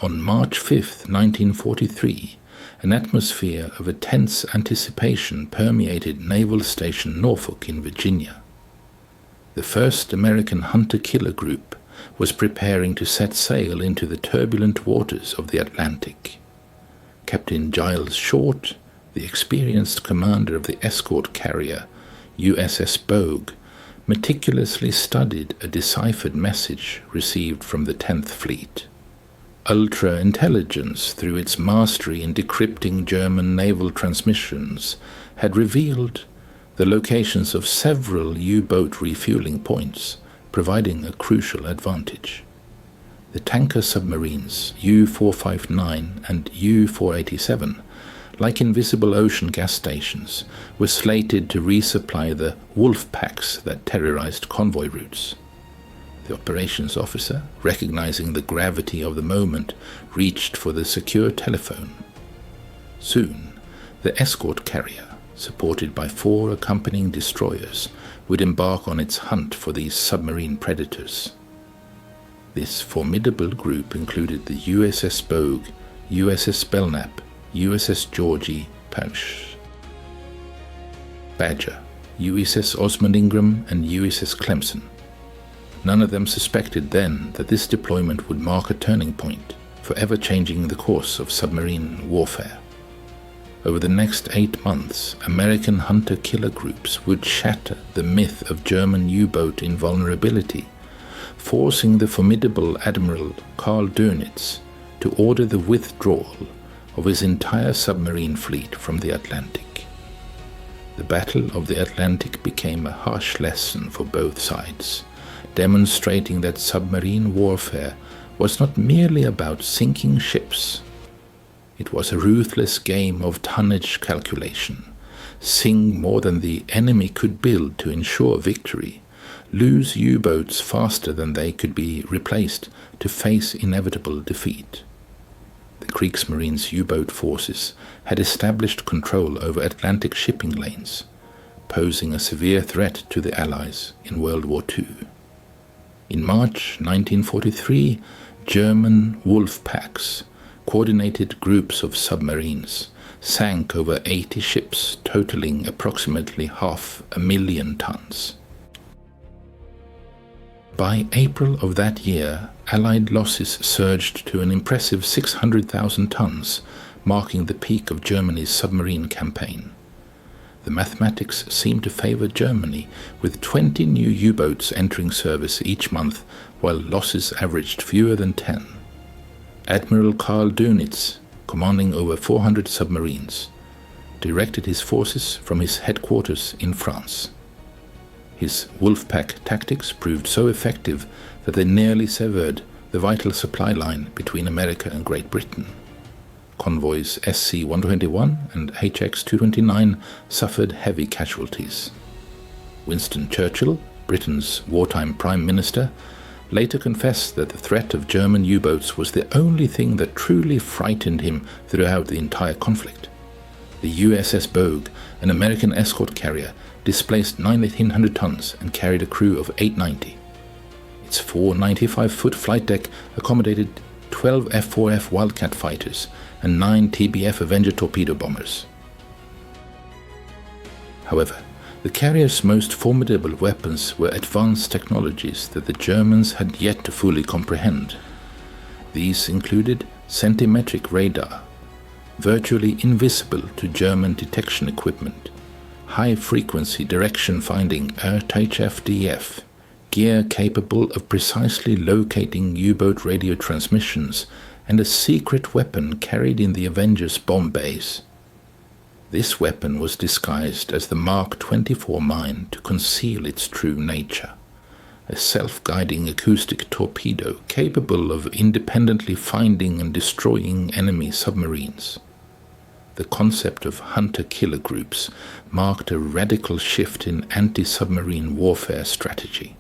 On March 5, 1943, an atmosphere of tense anticipation permeated Naval Station Norfolk in Virginia. The first American hunter-killer group was preparing to set sail into the turbulent waters of the Atlantic. Captain Giles Short, the experienced commander of the escort carrier USS Bogue, meticulously studied a deciphered message received from the 10th Fleet. Ultra-intelligence, through its mastery in decrypting German naval transmissions, had revealed the locations of several U-boat refueling points, providing a crucial advantage. The tanker submarines U-459 and U-487, like invisible ocean gas stations, were slated to resupply the wolf packs that terrorized convoy routes. The operations officer, recognizing the gravity of the moment, reached for the secure telephone. Soon, the escort carrier, supported by 4 accompanying destroyers, would embark on its hunt for these submarine predators. This formidable group included the USS Bogue, USS Belknap, USS Georgie, Badger, USS Osmond Ingram, and USS Clemson. None of them suspected then that this deployment would mark a turning point, forever changing the course of submarine warfare. Over the next 8 months, American hunter-killer groups would shatter the myth of German U-boat invulnerability, forcing the formidable Admiral Karl Dönitz to order the withdrawal of his entire submarine fleet from the Atlantic. The Battle of the Atlantic became a harsh lesson for both sides, demonstrating that submarine warfare was not merely about sinking ships. It was a ruthless game of tonnage calculation. Sink more than the enemy could build to ensure victory, lose U-boats faster than they could be replaced to face inevitable defeat. The Kriegsmarine's U-boat forces had established control over Atlantic shipping lanes, posing a severe threat to the Allies in World War II. In March 1943, German wolf packs, coordinated groups of submarines, sank over 80 ships, totaling approximately 500,000 tons. By April of that year, Allied losses surged to an impressive 600,000 tons, marking the peak of Germany's submarine campaign. The mathematics seemed to favor Germany, with 20 new U-boats entering service each month, while losses averaged fewer than 10. Admiral Karl Dönitz, commanding over 400 submarines, directed his forces from his headquarters in France. His Wolfpack tactics proved so effective that they nearly severed the vital supply line between America and Great Britain. Convoys SC-121 and HX-229 suffered heavy casualties. Winston Churchill, Britain's wartime Prime Minister, later confessed that the threat of German U-boats was the only thing that truly frightened him throughout the entire conflict. The USS Bogue, an American escort carrier, displaced 1,900 tons and carried a crew of 890. Its 495-foot flight deck accommodated 12 F-4F Wildcat fighters and 9 TBF Avenger torpedo bombers. However, the carrier's most formidable weapons were advanced technologies that the Germans had yet to fully comprehend. These included centimetric radar, virtually invisible to German detection equipment, high-frequency direction-finding RTHF-DF, gear capable of precisely locating U-boat radio transmissions, and a secret weapon carried in the Avenger's bomb bays. This weapon was disguised as the Mark 24 mine to conceal its true nature, a self-guiding acoustic torpedo capable of independently finding and destroying enemy submarines. The concept of hunter-killer groups marked a radical shift in anti-submarine warfare strategy.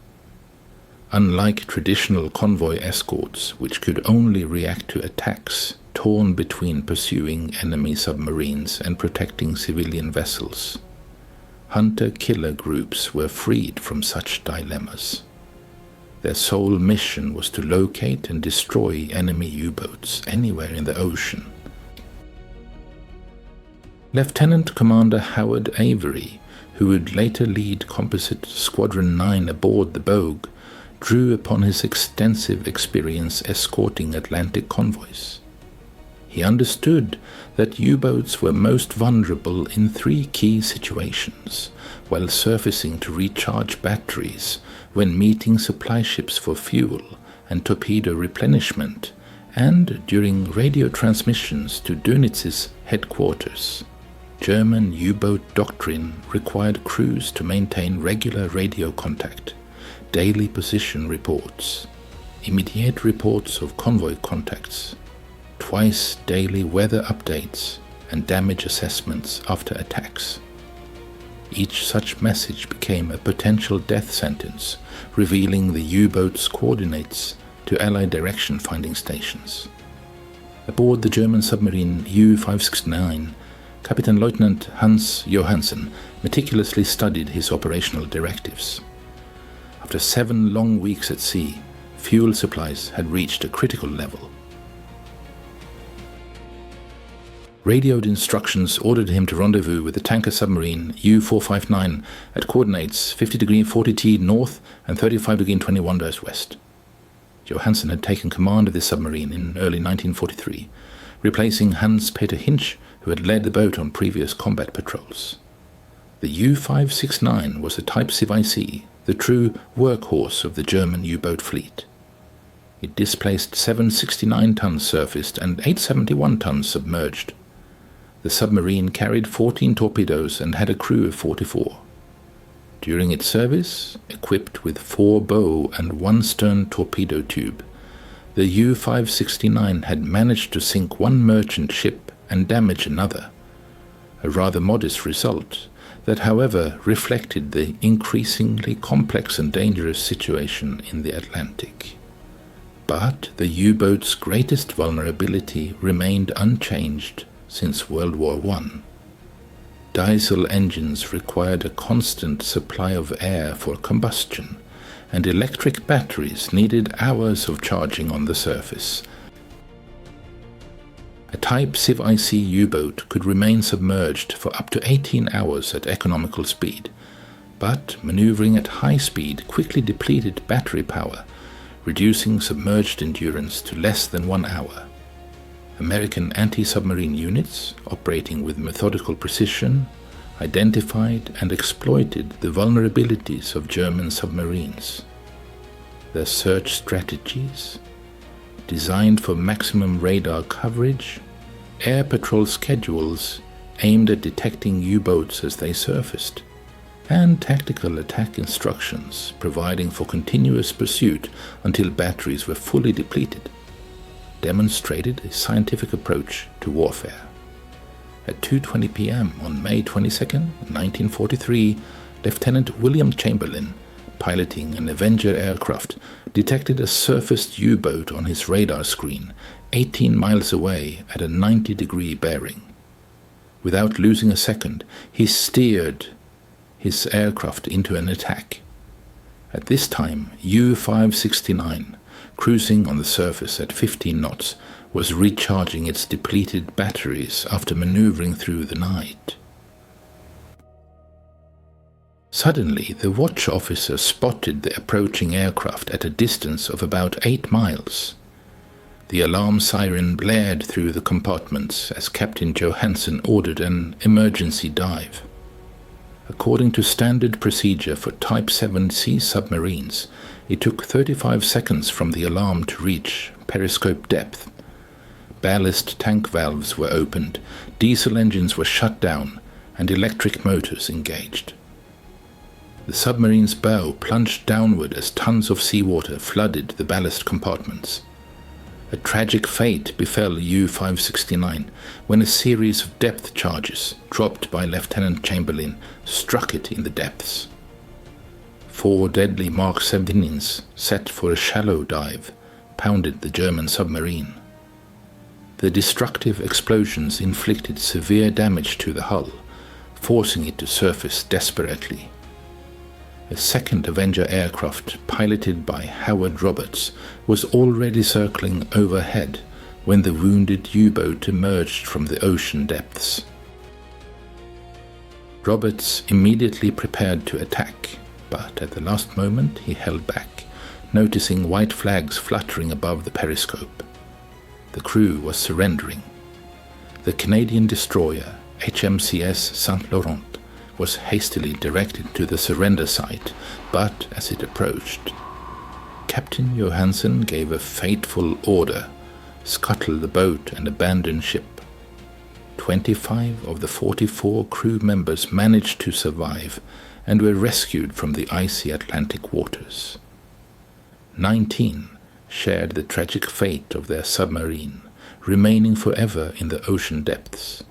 Unlike traditional convoy escorts, which could only react to attacks torn between pursuing enemy submarines and protecting civilian vessels, hunter-killer groups were freed from such dilemmas. Their sole mission was to locate and destroy enemy U-boats anywhere in the ocean. Lieutenant Commander Howard Avery, who would later lead Composite Squadron 9 aboard the Bogue, drew upon his extensive experience escorting Atlantic convoys. He understood that U-boats were most vulnerable in three key situations: while surfacing to recharge batteries, when meeting supply ships for fuel and torpedo replenishment, and during radio transmissions to Dönitz's headquarters. German U-boat doctrine required crews to maintain regular radio contact, daily position reports, immediate reports of convoy contacts, twice daily weather updates, and damage assessments after attacks. Each such message became a potential death sentence, revealing the U-boat's coordinates to Allied direction finding stations. Aboard the German submarine U-569, Captain Lieutenant Hans Johansen meticulously studied his operational directives. After 7 long weeks at sea, fuel supplies had reached a critical level. Radioed instructions ordered him to rendezvous with the tanker submarine U-459 at coordinates 50°40' north and 35°21' west. Johansen had taken command of this submarine in early 1943, replacing Hans-Peter Hinsch, who had led the boat on previous combat patrols. The U-569 was a Type Civ IC, the true workhorse of the German U-boat fleet. It displaced 7 69 tons surfaced and 8 71 tons submerged. The submarine carried 14 torpedoes and had a crew of 44. During its service, equipped with 4 bow and 1 stern torpedo tube, the U-569 had managed to sink 1 merchant ship and damage another, a rather modest result that, however, reflected the increasingly complex and dangerous situation in the Atlantic. But the U-boat's greatest vulnerability remained unchanged since World War I. Diesel engines required a constant supply of air for combustion, and electric batteries needed hours of charging on the surface. A Type Civ IC U-boat could remain submerged for up to 18 hours at economical speed, but maneuvering at high speed quickly depleted battery power, reducing submerged endurance to less than 1 hour. American anti-submarine units, operating with methodical precision, identified and exploited the vulnerabilities of German submarines. Their search strategies, designed for maximum radar coverage, air patrol schedules aimed at detecting U-boats as they surfaced, and tactical attack instructions providing for continuous pursuit until batteries were fully depleted, demonstrated a scientific approach to warfare. At 2:20 p.m. on May 22, 1943, Lieutenant William Chamberlain, piloting an Avenger aircraft, detected a surfaced U-boat on his radar screen 18 miles away at a 90-degree bearing. Without losing a second, he steered his aircraft into an attack. At this time, U-569, cruising on the surface at 15 knots, was recharging its depleted batteries after maneuvering through the night. Suddenly, the watch officer spotted the approaching aircraft at a distance of about 8 miles. The alarm siren blared through the compartments as Captain Johansen ordered an emergency dive. According to standard procedure for Type 7C submarines, it took 35 seconds from the alarm to reach periscope depth. Ballast tank valves were opened, diesel engines were shut down, and electric motors engaged. The submarine's bow plunged downward as tons of seawater flooded the ballast compartments. A tragic fate befell U-569 when a series of depth charges, dropped by Lieutenant Chamberlain, struck it in the depths. 4 deadly Mark 17s, set for a shallow dive, pounded the German submarine. The destructive explosions inflicted severe damage to the hull, forcing it to surface desperately. A second Avenger aircraft, piloted by Howard Roberts, was already circling overhead when the wounded U-boat emerged from the ocean depths. Roberts immediately prepared to attack, but at the last moment he held back, noticing white flags fluttering above the periscope. The crew was surrendering. The Canadian destroyer HMCS St. Laurent was hastily directed to the surrender site, but as it approached, Captain Johansen gave a fateful order: scuttle the boat and abandon ship. 25 of the 44 crew members managed to survive and were rescued from the icy Atlantic waters. 19 shared the tragic fate of their submarine, remaining forever in the ocean depths.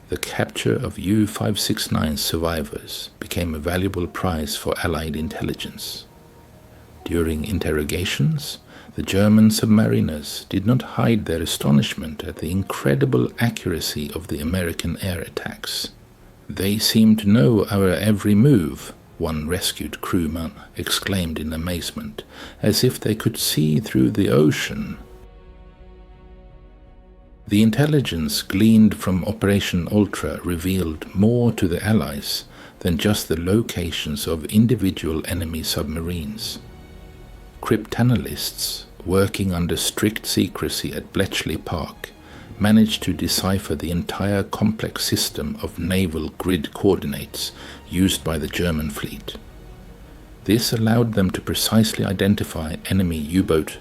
The capture of U-569 survivors became a valuable prize for Allied intelligence. During interrogations, the German submariners did not hide their astonishment at the incredible accuracy of the American air attacks. "They seem to know our every move," one rescued crewman exclaimed in amazement, "as if they could see through the ocean." The intelligence gleaned from Operation Ultra revealed more to the Allies than just the locations of individual enemy submarines. Cryptanalysts, working under strict secrecy at Bletchley Park, managed to decipher the entire complex system of naval grid coordinates used by the German fleet. This allowed them to precisely identify enemy U-boat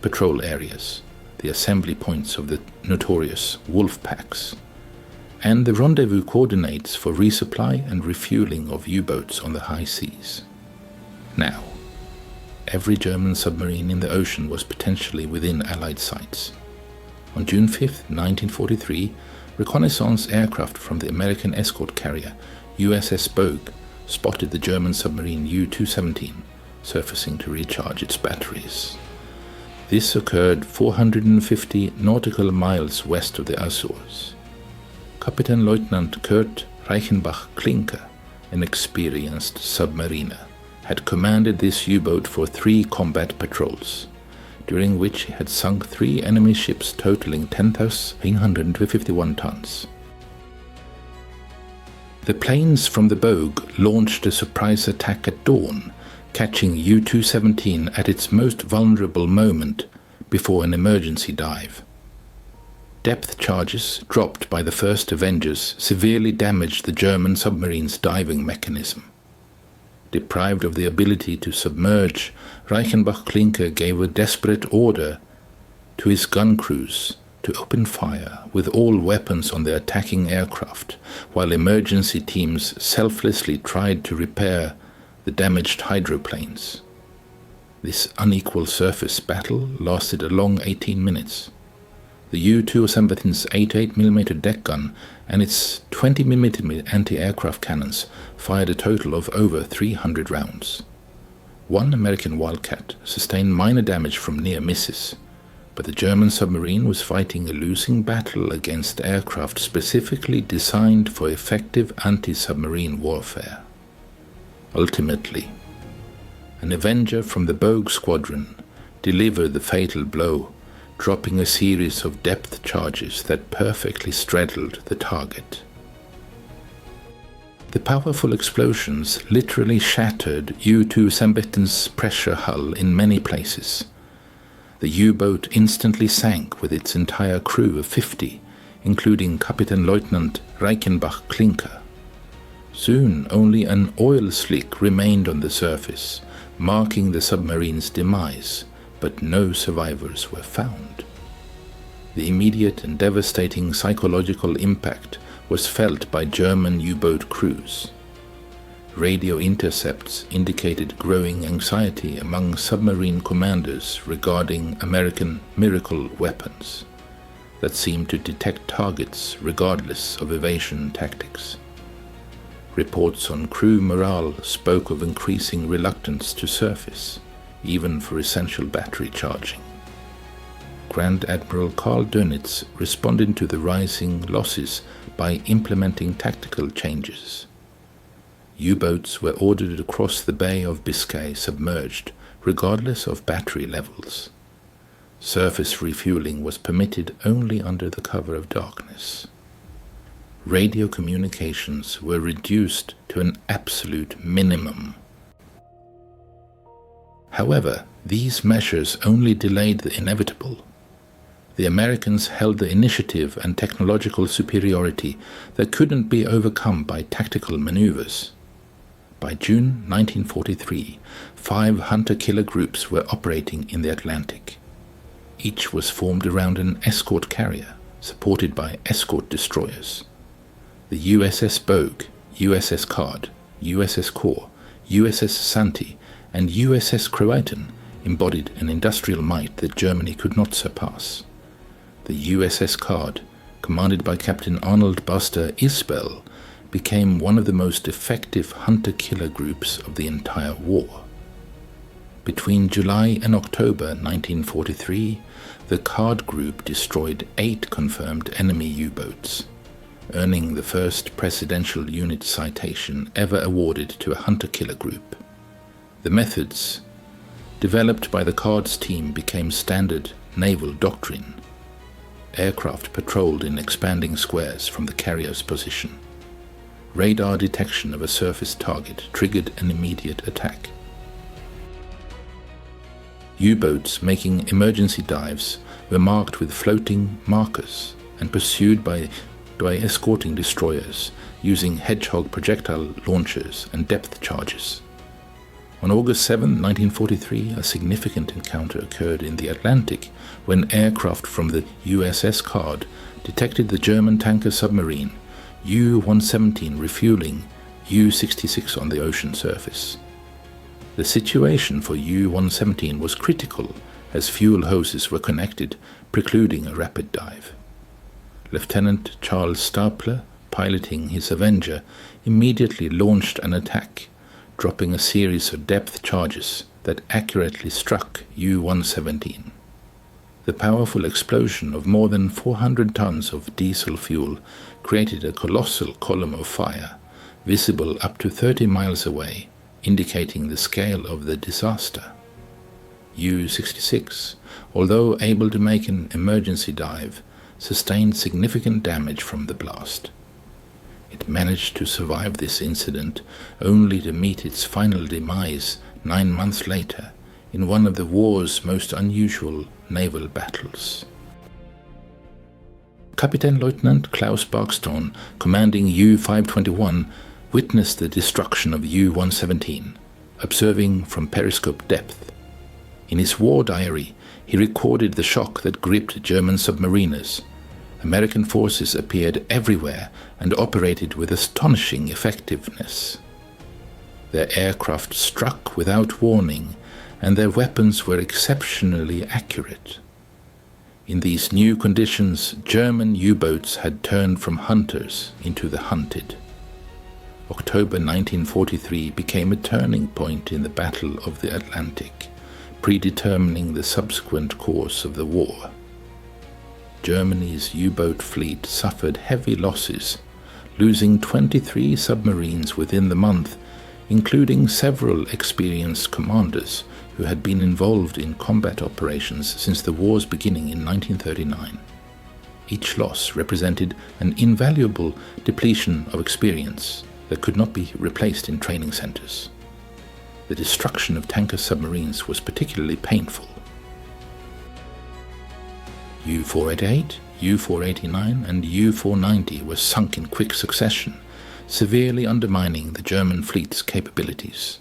patrol areas, the assembly points of the notorious wolf packs, and the rendezvous coordinates for resupply and refueling of U-boats on the high seas. Now, every German submarine in the ocean was potentially within Allied sights. On June 5, 1943, reconnaissance aircraft from the American escort carrier USS Bogue spotted the German submarine U-217 surfacing to recharge its batteries. This occurred 450 nautical miles west of the Azores. Kapitänleutnant Kurt Reichenbach-Klinke, an experienced submariner, had commanded this U-boat for 3 combat patrols, during which he had sunk 3 enemy ships totaling 10,151 tons. The planes from the Bogue launched a surprise attack at dawn, catching U-217 at its most vulnerable moment before an emergency dive. Depth charges dropped by the first Avengers severely damaged the German submarine's diving mechanism. Deprived of the ability to submerge, Reichenbach-Klinke gave a desperate order to his gun crews to open fire with all weapons on the attacking aircraft, while emergency teams selflessly tried to repair the damaged hydroplanes. This unequal surface battle lasted a long 18 minutes. The U-217's 88mm deck gun and its 20mm anti-aircraft cannons fired a total of over 300 rounds. One American Wildcat sustained minor damage from near misses, but the German submarine was fighting a losing battle against aircraft specifically designed for effective anti-submarine warfare. Ultimately, an Avenger from the Bogue squadron delivered the fatal blow, dropping a series of depth charges that perfectly straddled the target. The powerful explosions literally shattered U-217's pressure hull in many places. The U-boat instantly sank with its entire crew of 50, including Kapitänleutnant Reichenbach-Klinke. Soon only an oil slick remained on the surface, marking the submarine's demise, but no survivors were found. The immediate and devastating psychological impact was felt by German U-boat crews. Radio intercepts indicated growing anxiety among submarine commanders regarding American miracle weapons that seemed to detect targets regardless of evasion tactics. Reports on crew morale spoke of increasing reluctance to surface, even for essential battery charging. Grand Admiral Karl Dönitz responded to the rising losses by implementing tactical changes. U-boats were ordered across the Bay of Biscay submerged, regardless of battery levels. Surface refueling was permitted only under the cover of darkness. Radio communications were reduced to an absolute minimum. However, these measures only delayed the inevitable. The Americans held the initiative and technological superiority that couldn't be overcome by tactical maneuvers. By June 1943, 5 hunter-killer groups were operating in the Atlantic. Each was formed around an escort carrier, supported by escort destroyers. The USS Bogue, USS Card, USS Core, USS Santee, and USS Croatan embodied an industrial might that Germany could not surpass. The USS Card, commanded by Captain Arnold Buster Isbell, became one of the most effective hunter-killer groups of the entire war. Between July and October 1943, the Card Group destroyed 8 confirmed enemy U-boats, earning the first Presidential Unit citation ever awarded to a hunter-killer group. The methods developed by the Card's team became standard naval doctrine. Aircraft patrolled in expanding squares from the carrier's position. Radar detection of a surface target triggered an immediate attack. U-boats making emergency dives were marked with floating markers and pursued by escorting destroyers using Hedgehog projectile launchers and depth charges. On August 7, 1943, a significant encounter occurred in the Atlantic when aircraft from the USS Card detected the German tanker submarine U-117 refueling U-66 on the ocean surface. The situation for U-117 was critical as fuel hoses were connected, precluding a rapid dive. Lieutenant Charles Stapler, piloting his Avenger, immediately launched an attack, dropping a series of depth charges that accurately struck U-117. The powerful explosion of more than 400 tons of diesel fuel created a colossal column of fire, visible up to 30 miles away, indicating the scale of the disaster. U-66, although able to make an emergency dive, sustained significant damage from the blast. It managed to survive this incident only to meet its final demise 9 months later in one of the war's most unusual naval battles. Captain Lieutenant Klaus Barkstone, commanding U-521, witnessed the destruction of U-117, observing from periscope depth. In his war diary, he recorded the shock that gripped German submariners. American forces appeared everywhere and operated with astonishing effectiveness. Their aircraft struck without warning, and their weapons were exceptionally accurate. In these new conditions, German U-boats had turned from hunters into the hunted. October 1943 became a turning point in the Battle of the Atlantic, predetermining the subsequent course of the war. Germany's U-boat fleet suffered heavy losses, losing 23 submarines within the month, including several experienced commanders who had been involved in combat operations since the war's beginning in 1939. Each loss represented an invaluable depletion of experience that could not be replaced in training centers. The destruction of tanker submarines was particularly painful. U-488, U-489 and U-490 were sunk in quick succession, severely undermining the German fleet's capabilities.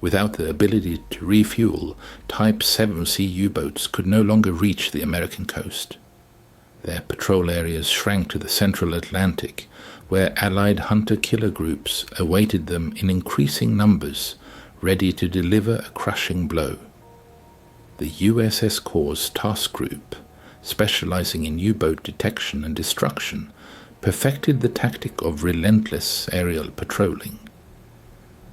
Without the ability to refuel, Type 7C U-boats could no longer reach the American coast. Their patrol areas shrank to the central Atlantic, where Allied hunter-killer groups awaited them in increasing numbers, ready to deliver a crushing blow. The USS Core's task group, specializing in U-boat detection and destruction, perfected the tactic of relentless aerial patrolling.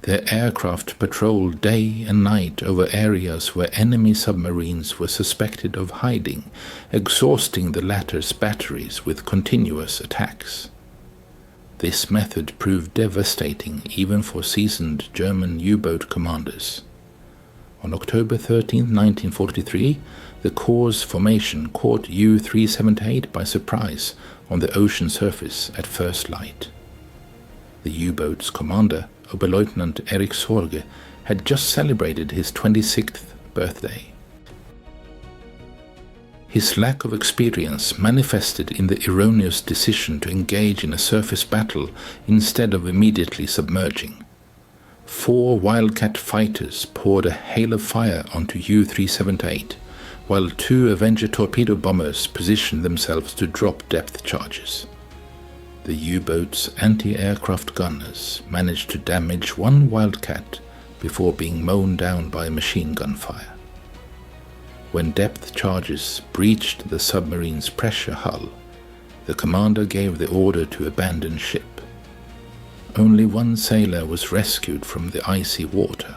Their aircraft patrolled day and night over areas where enemy submarines were suspected of hiding, exhausting the latter's batteries with continuous attacks. This method proved devastating even for seasoned German U-boat commanders. On October 13, 1943, the Corps' formation caught U-378 by surprise on the ocean surface at first light. The U-boat's commander, Oberleutnant Erich Sorge, had just celebrated his 26th birthday. His lack of experience manifested in the erroneous decision to engage in a surface battle instead of immediately submerging. 4 Wildcat fighters poured a hail of fire onto U-378, while 2 Avenger torpedo bombers positioned themselves to drop depth charges. The U-boat's anti-aircraft gunners managed to damage 1 Wildcat before being mown down by machine gun fire. When depth charges breached the submarine's pressure hull, the commander gave the order to abandon ship. Only 1 sailor was rescued from the icy water.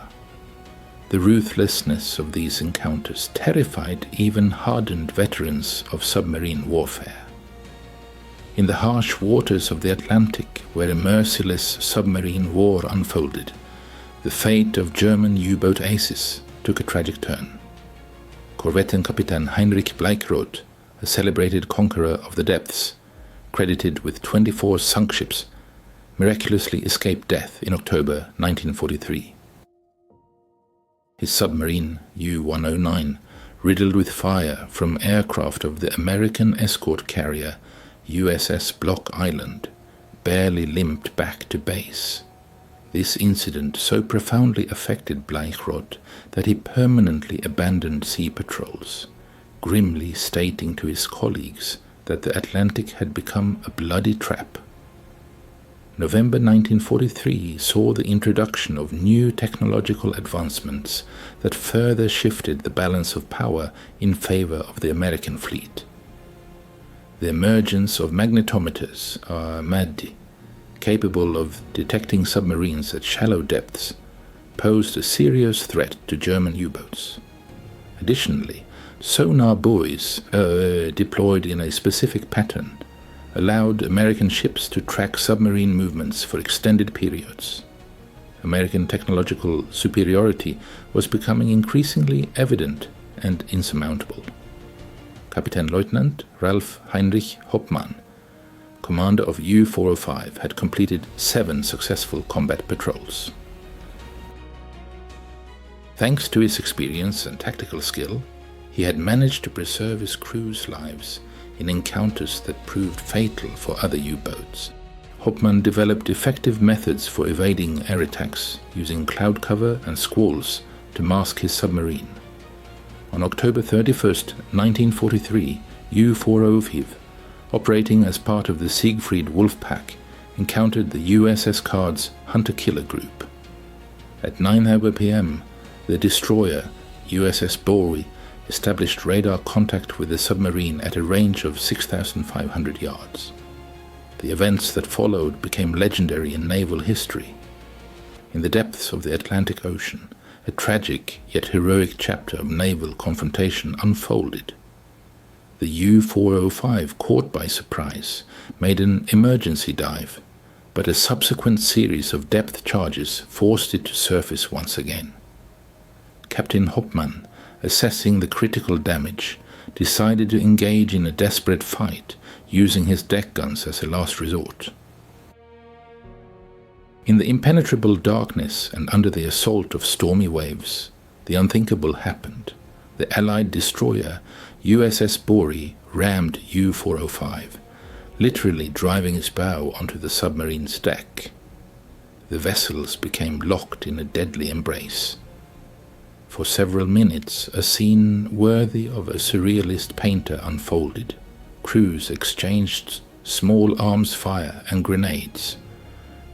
The ruthlessness of these encounters terrified even hardened veterans of submarine warfare. In the harsh waters of the Atlantic, where a merciless submarine war unfolded, the fate of German U-boat aces took a tragic turn. Korvettenkapitän Heinrich Bleichroth, a celebrated conqueror of the depths, credited with 24 sunk ships, miraculously escaped death in October 1943. His submarine, U-109, riddled with fire from aircraft of the American escort carrier USS Block Island, barely limped back to base. This incident so profoundly affected Bleichroth that he permanently abandoned sea patrols, grimly stating to his colleagues that the Atlantic had become a bloody trap. November 1943 saw the introduction of new technological advancements that further shifted the balance of power in favor of the American fleet. The emergence of magnetometers, MAD, capable of detecting submarines at shallow depths, posed a serious threat to German U-boats. Additionally, sonar buoys deployed in a specific pattern allowed American ships to track submarine movements for extended periods. American technological superiority was becoming increasingly evident and insurmountable. Kapitänleutnant Ralph Heinrich Hoppmann, commander of U-405, had completed 7 successful combat patrols. Thanks to his experience and tactical skill, he had managed to preserve his crew's lives in encounters that proved fatal for other U-boats. Hoppmann developed effective methods for evading air attacks, using cloud cover and squalls to mask his submarine. On October 31, 1943, U-405, operating as part of the Siegfried Wolfpack, encountered the USS Card's hunter-killer group. At 9:00 p.m., the destroyer, USS Bowie, established radar contact with the submarine at a range of 6,500 yards. The events that followed became legendary in naval history. In the depths of the Atlantic Ocean, a tragic yet heroic chapter of naval confrontation unfolded. The U-405, caught by surprise, made an emergency dive, but a subsequent series of depth charges forced it to surface once again. Captain Hoppmann, assessing the critical damage, decided to engage in a desperate fight, using his deck guns as a last resort. In the impenetrable darkness and under the assault of stormy waves, the unthinkable happened. The Allied destroyer USS Bowie rammed U-405, literally driving its bow onto the submarine's deck. The vessels became locked in a deadly embrace. For several minutes, a scene worthy of a surrealist painter unfolded. Crews exchanged small arms fire and grenades,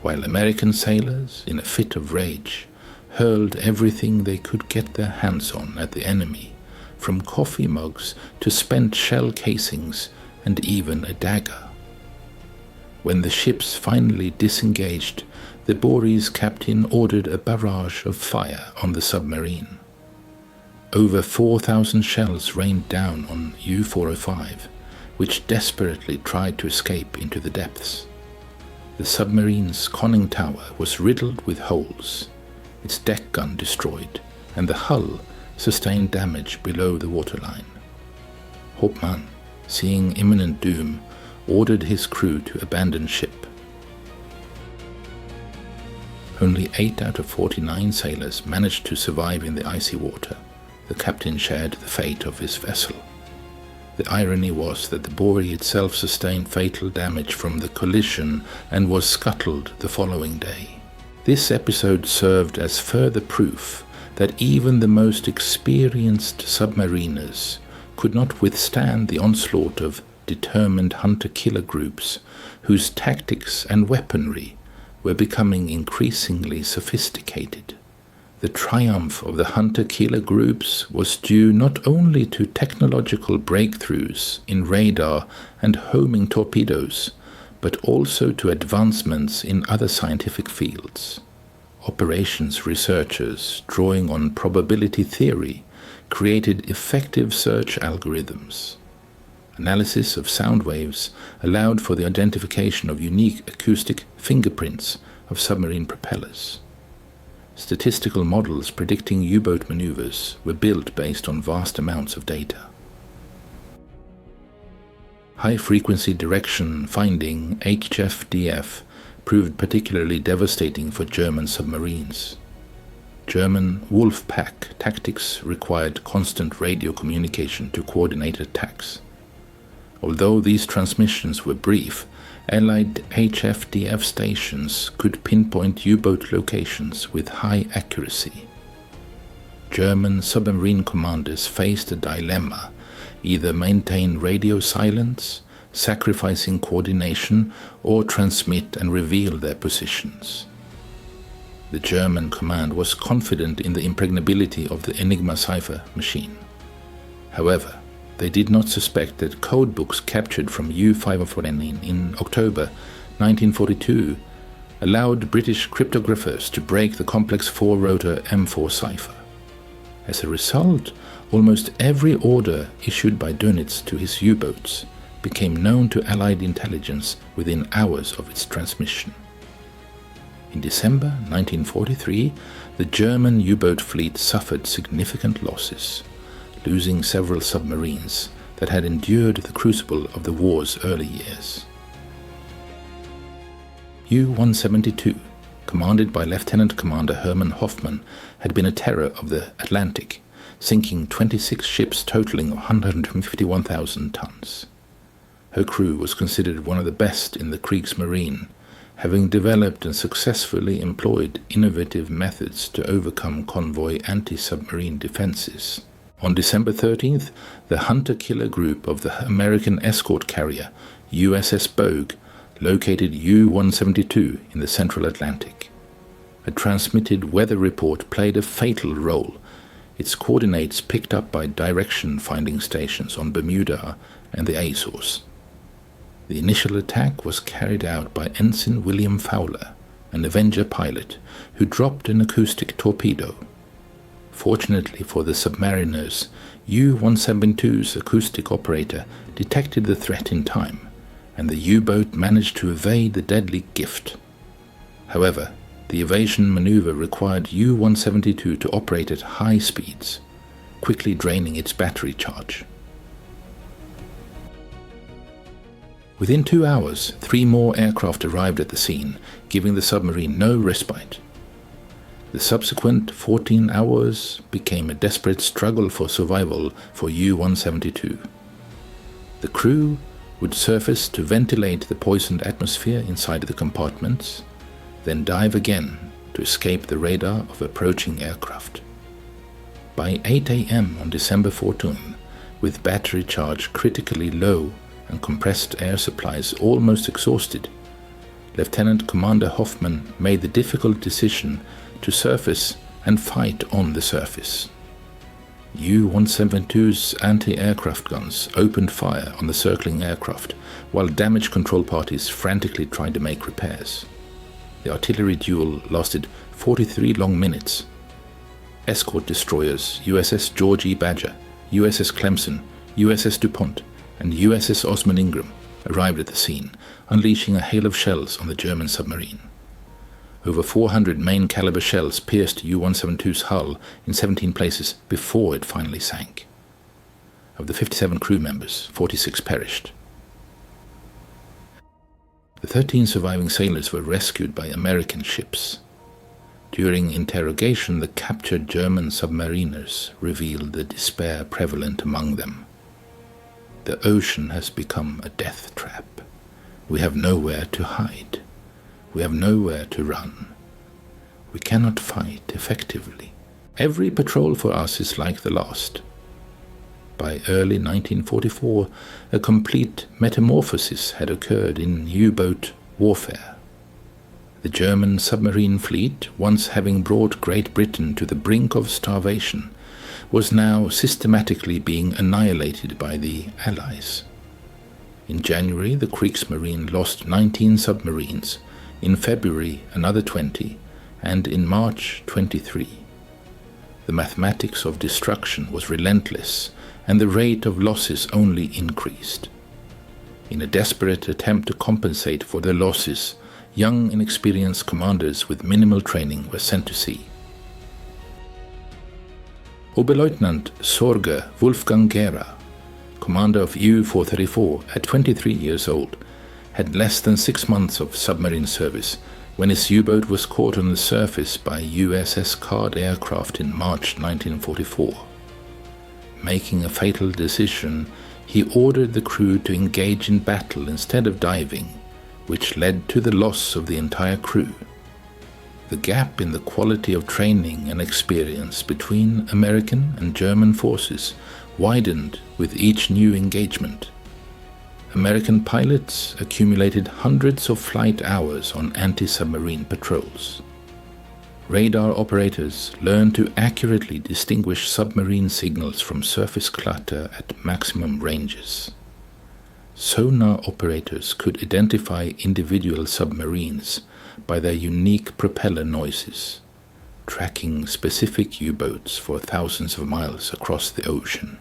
while American sailors, in a fit of rage, hurled everything they could get their hands on at the enemy, from coffee mugs to spent shell casings and even a dagger. When the ships finally disengaged, the Bowie's captain ordered a barrage of fire on the submarine. Over 4,000 shells rained down on U-405, which desperately tried to escape into the depths. The submarine's conning tower was riddled with holes, its deck gun destroyed, and the hull sustained damage below the waterline. Hauptmann, seeing imminent doom, ordered his crew to abandon ship. Only 8 out of 49 sailors managed to survive in the icy water. The captain shared the fate of his vessel. The irony was that the buoy itself sustained fatal damage from the collision and was scuttled the following day. This episode served as further proof that even the most experienced submariners could not withstand the onslaught of determined hunter-killer groups whose tactics and weaponry were becoming increasingly sophisticated. The triumph of the hunter-killer groups was due not only to technological breakthroughs in radar and homing torpedoes, but also to advancements in other scientific fields. Operations researchers, drawing on probability theory, created effective search algorithms. Analysis of sound waves allowed for the identification of unique acoustic fingerprints of submarine propellers. Statistical models predicting U-boat maneuvers were built based on vast amounts of data. High-frequency direction finding HFDF proved particularly devastating for German submarines. German wolf pack tactics required constant radio communication to coordinate attacks. Although these transmissions were brief, Allied HFDF stations could pinpoint U-boat locations with high accuracy. German submarine commanders faced a dilemma: either maintain radio silence, sacrificing coordination, or transmit and reveal their positions. The German command was confident in the impregnability of the Enigma cipher machine. However, they did not suspect that codebooks captured from U-549 in October 1942 allowed British cryptographers to break the complex 4-rotor M4 cipher. As a result, almost every order issued by Dönitz to his U-boats became known to Allied intelligence within hours of its transmission. In December 1943, the German U-boat fleet suffered significant losses, losing several submarines that had endured the crucible of the war's early years. U-172, commanded by Lieutenant Commander Hermann Hoffmann, had been a terror of the Atlantic, sinking 26 ships totaling 151,000 tons. Her crew was considered one of the best in the Kriegsmarine, having developed and successfully employed innovative methods to overcome convoy anti-submarine defenses. On December 13th, the hunter-killer group of the American escort carrier USS Bogue located U-172 in the Central Atlantic. A transmitted weather report played a fatal role, its coordinates picked up by direction-finding stations on Bermuda and the Azores. The initial attack was carried out by Ensign William Fowler, an Avenger pilot, who dropped an acoustic torpedo. Fortunately for the submariners, U-172's acoustic operator detected the threat in time, and the U-boat managed to evade the deadly gift. However, the evasion maneuver required U-172 to operate at high speeds, quickly draining its battery charge. Within 2 hours, 3 more aircraft arrived at the scene, giving the submarine no respite. The subsequent 14 hours became a desperate struggle for survival for U-172. The crew would surface to ventilate the poisoned atmosphere inside the compartments, then dive again to escape the radar of approaching aircraft. By 8 a.m. on December 14, with battery charge critically low and compressed air supplies almost exhausted, Lieutenant Commander Hoffmann made the difficult decision to surface and fight on the surface. U-172's anti-aircraft guns opened fire on the circling aircraft, while damage control parties frantically tried to make repairs. The artillery duel lasted 43 long minutes. Escort destroyers USS George E. Badger, USS Clemson, USS DuPont, and USS Osmond Ingram arrived at the scene, unleashing a hail of shells on the German submarine. Over 400 main-caliber shells pierced U-172's hull in 17 places before it finally sank. Of the 57 crew members, 46 perished. The 13 surviving sailors were rescued by American ships. During interrogation, the captured German submariners revealed the despair prevalent among them. The ocean has become a death trap. We have nowhere to hide. We have nowhere to run. We cannot fight effectively. Every patrol for us is like the last. By early 1944, a complete metamorphosis had occurred in U-boat warfare. The German submarine fleet, once having brought Great Britain to the brink of starvation, was now systematically being annihilated by the Allies. In January, the Kriegsmarine lost 19 submarines, in February another 20, and in March 23. The mathematics of destruction was relentless, and the rate of losses only increased. In a desperate attempt to compensate for their losses, young, inexperienced commanders with minimal training were sent to sea. Oberleutnant Sorge Wolfgang Gera, commander of U-434 at 23 years old, had less than 6 months of submarine service when his U-boat was caught on the surface by USS Card aircraft in March 1944. Making a fatal decision, he ordered the crew to engage in battle instead of diving, which led to the loss of the entire crew. The gap in the quality of training and experience between American and German forces widened with each new engagement. American pilots accumulated hundreds of flight hours on anti-submarine patrols. Radar operators learned to accurately distinguish submarine signals from surface clutter at maximum ranges. Sonar operators could identify individual submarines by their unique propeller noises, tracking specific U-boats for thousands of miles across the ocean.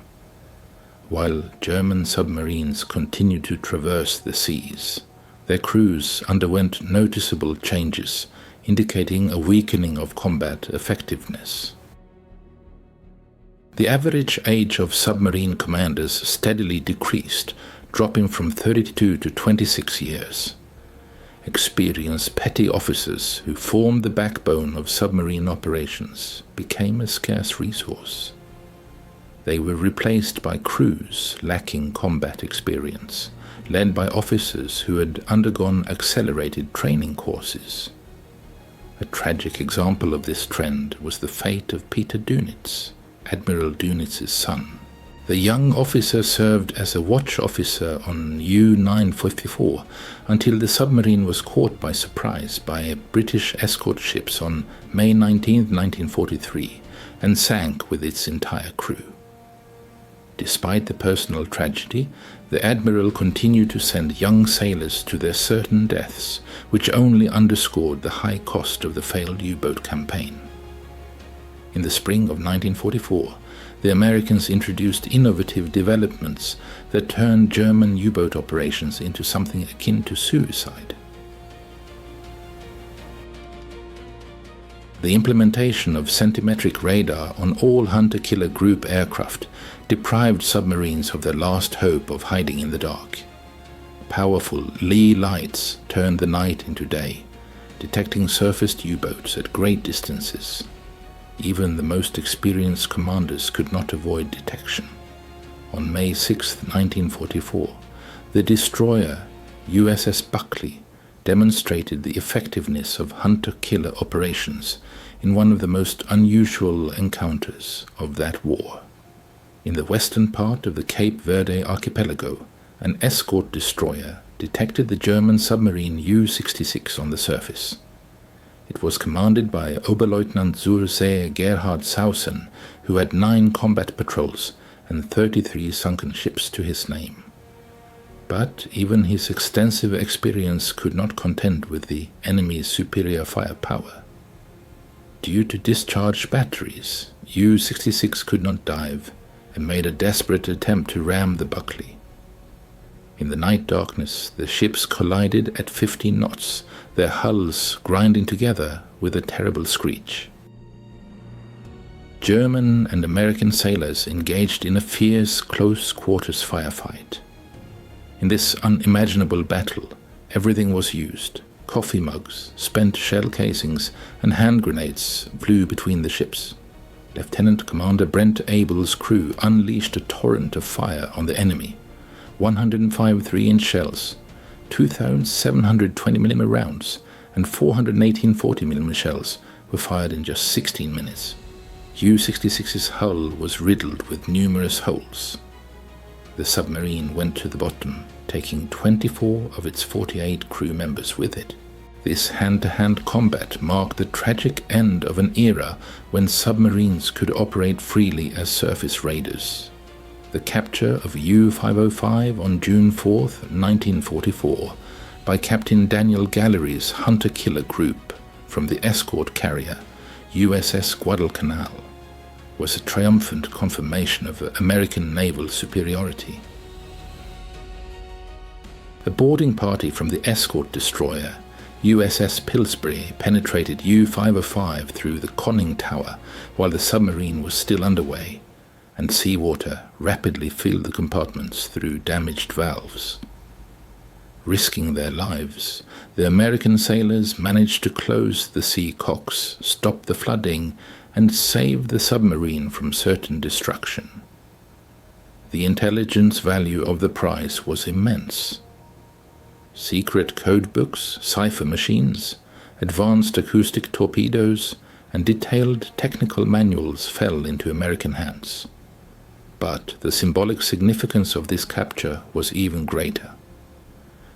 While German submarines continued to traverse the seas, their crews underwent noticeable changes, indicating a weakening of combat effectiveness. The average age of submarine commanders steadily decreased, dropping from 32 to 26 years. Experienced petty officers who formed the backbone of submarine operations became a scarce resource. They were replaced by crews lacking combat experience, led by officers who had undergone accelerated training courses. A tragic example of this trend was the fate of Peter Dönitz, Admiral Dönitz's son. The young officer served as a watch officer on U-954 until the submarine was caught by surprise by British escort ships on May 19, 1943, and sank with its entire crew. Despite the personal tragedy, the Admiral continued to send young sailors to their certain deaths, which only underscored the high cost of the failed U-boat campaign. In the spring of 1944, the Americans introduced innovative developments that turned German U-boat operations into something akin to suicide. The implementation of centimetric radar on all hunter-killer group aircraft deprived submarines of their last hope of hiding in the dark. Powerful Lee lights turned the night into day, detecting surfaced U-boats at great distances. Even the most experienced commanders could not avoid detection. On May 6, 1944, the destroyer USS Buckley demonstrated the effectiveness of hunter-killer operations in one of the most unusual encounters of that war. In the western part of the Cape Verde archipelago, an escort destroyer detected the German submarine U-66 on the surface. It was commanded by Oberleutnant zur See Gerhard Sausen, who had 9 combat patrols and 33 sunken ships to his name. But even his extensive experience could not contend with the enemy's superior firepower. Due to discharged batteries, U-66 could not dive and made a desperate attempt to ram the Buckley. In the night darkness, the ships collided at 15 knots, their hulls grinding together with a terrible screech. German and American sailors engaged in a fierce close-quarters firefight. In this unimaginable battle, everything was used. Coffee mugs, spent shell casings, and hand grenades flew between the ships. Lieutenant Commander Brent Abel's crew unleashed a torrent of fire on the enemy. 105 3-inch shells, 2,720mm rounds, and 418 40mm shells were fired in just 16 minutes. U-66's hull was riddled with numerous holes. The submarine went to the bottom, taking 24 of its 48 crew members with it. This hand-to-hand combat marked the tragic end of an era when submarines could operate freely as surface raiders. The capture of U-505 on June 4, 1944, by Captain Daniel Gallery's hunter-killer group from the escort carrier USS Guadalcanal was a triumphant confirmation of American naval superiority. A boarding party from the escort destroyer USS Pillsbury penetrated U-505 through the conning tower while the submarine was still underway, and seawater rapidly filled the compartments through damaged valves. Risking their lives, the American sailors managed to close the sea cocks, stop the flooding, and save the submarine from certain destruction. The intelligence value of the prize was immense. Secret code books, cipher machines, advanced acoustic torpedoes, and detailed technical manuals fell into American hands. But the symbolic significance of this capture was even greater.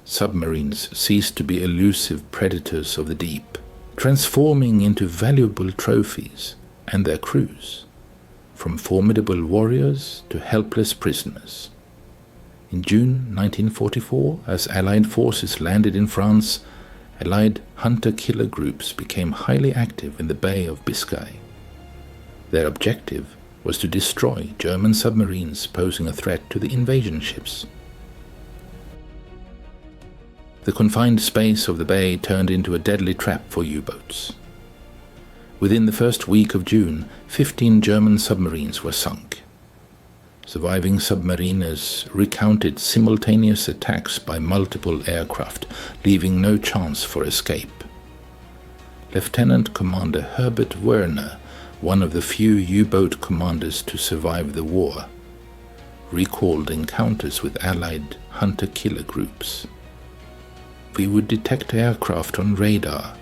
Submarines ceased to be elusive predators of the deep, transforming into valuable trophies and their crews, from formidable warriors to helpless prisoners. In June 1944, as Allied forces landed in France, Allied hunter-killer groups became highly active in the Bay of Biscay. Their objective was to destroy German submarines posing a threat to the invasion ships. The confined space of the bay turned into a deadly trap for U-boats. Within the first week of June, 15 German submarines were sunk. Surviving submariners recounted simultaneous attacks by multiple aircraft, leaving no chance for escape. Lieutenant Commander Herbert Werner, one of the few U-boat commanders to survive the war, recalled encounters with Allied hunter-killer groups. We would detect aircraft on radar,